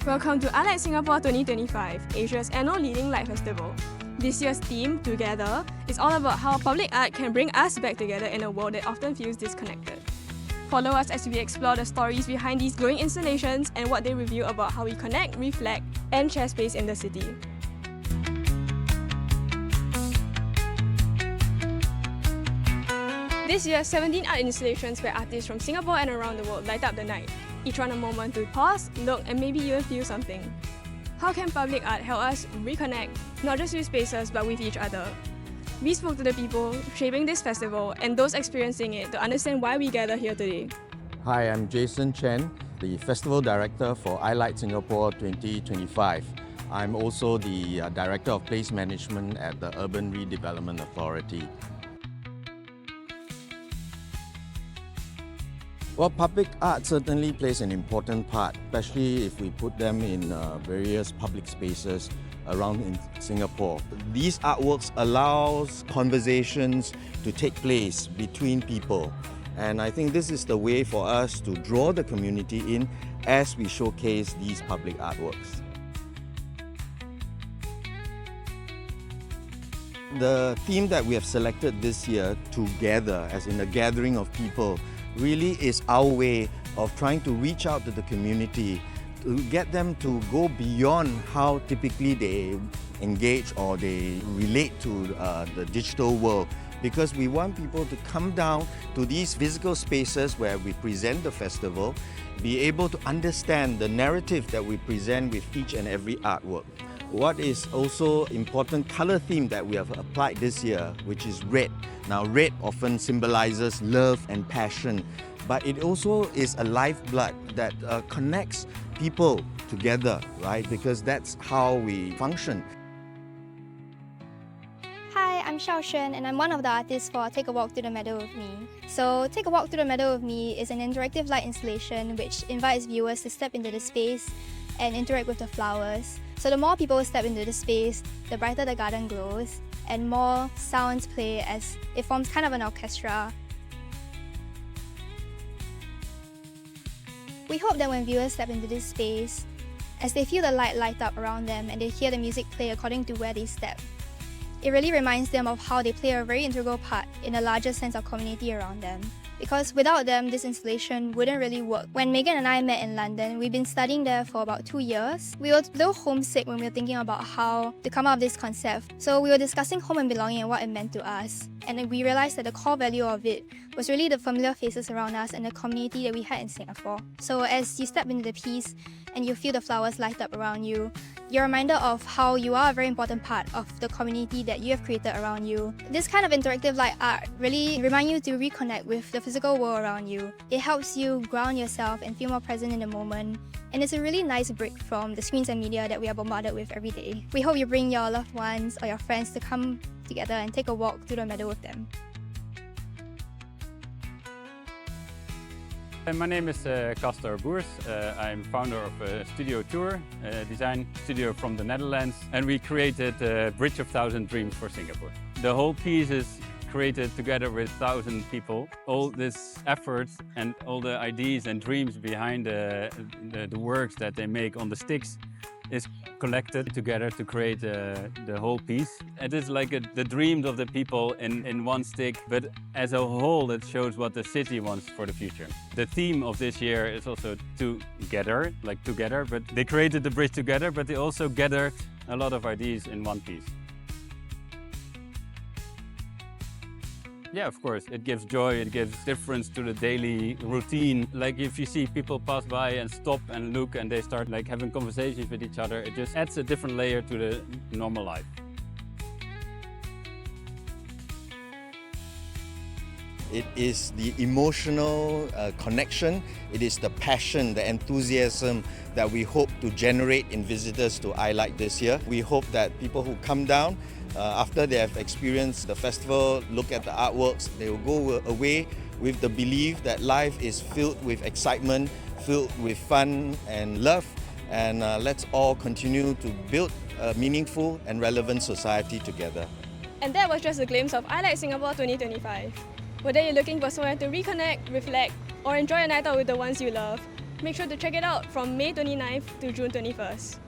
Welcome to iLight Singapore 2025, Asia's annual leading light festival. This year's theme, Together, is all about how public art can bring us back together in a world that often feels disconnected. Follow us as we explore the stories behind these glowing installations and what they reveal about how we connect, reflect, and share space in the city. This year, 17 art installations where artists from Singapore and around the world light up the night, each one a moment to pause, look, and maybe even feel something. How can public art help us reconnect, not just with spaces, but with each other? We spoke to the people shaping this festival and those experiencing it to understand why we gather here today. Hi, I'm Jason Chen, the Festival Director for iLight Singapore 2025. I'm also the Director of Place Management at the Urban Redevelopment Authority. Well, public art certainly plays an important part, especially if we put them in various public spaces around in Singapore. These artworks allows conversations to take place between people. And I think this is the way for us to draw the community in as we showcase these public artworks. The theme that we have selected this year, Together, as in a gathering of people, really is our way of trying to reach out to the community to get them to go beyond how typically they engage or they relate to the digital world, because we want people to come down to these physical spaces where we present the festival, be able to understand the narrative that we present with each and every artwork. What is also important color theme that we have applied this year, which is red. Now, red often symbolizes love and passion, but it also is a lifeblood that connects people together, right? Because that's how we function. Hi, I'm Xiaoshen and I'm one of the artists for Take a Walk Through the Meadow with Me. So Take a Walk Through the Meadow with Me is an interactive light installation which invites viewers to step into the space and interact with the flowers. So the more people step into the space, the brighter the garden glows and more sounds play as it forms kind of an orchestra. We hope that when viewers step into this space, as they feel the light up around them and they hear the music play according to where they step, it really reminds them of how they play a very integral part in a larger sense of community around them. Because without them, this installation wouldn't really work. When Megan and I met in London, we've been studying there for about 2 years. We were a little homesick when we were thinking about how to come up with this concept. So we were discussing home and belonging and what it meant to us. And we realized that the core value of it was really the familiar faces around us and the community that we had in Singapore. So as you step into the piece and you feel the flowers light up around you, you're a reminder of how you are a very important part of the community that you have created around you. This kind of interactive light art really reminds you to reconnect with the physical world around you. It helps you ground yourself and feel more present in the moment. And it's a really nice break from the screens and media that we are bombarded with every day. We hope you bring your loved ones or your friends to come together and take a walk through the meadow with them. My name is Castor Boers. I'm founder of Studio Tour, a design studio from the Netherlands, and we created Bridge of Thousand Dreams for Singapore. The whole piece is created together with 1,000 people. All this effort and all the ideas and dreams behind the works that they make on the sticks is collected together to create the whole piece. It is like the dreams of the people in one stick, but as a whole it shows what the city wants for the future. The theme of this year is also together, like together, but they created the bridge together, but they also gathered a lot of ideas in one piece. Yeah, of course, it gives joy, it gives difference to the daily routine. Like if you see people pass by and stop and look and they start like having conversations with each other, it just adds a different layer to the normal life. It is the emotional connection, it is the passion, the enthusiasm that we hope to generate in visitors to iLight this year. We hope that people who come down after they have experienced the festival, look at the artworks, they will go away with the belief that life is filled with excitement, filled with fun and love, and let's all continue to build a meaningful and relevant society together. And that was just a glimpse of iLight Singapore 2025. Whether you're looking for somewhere to reconnect, reflect, or enjoy a night out with the ones you love, Make sure to check it out from May 29th to June 21st.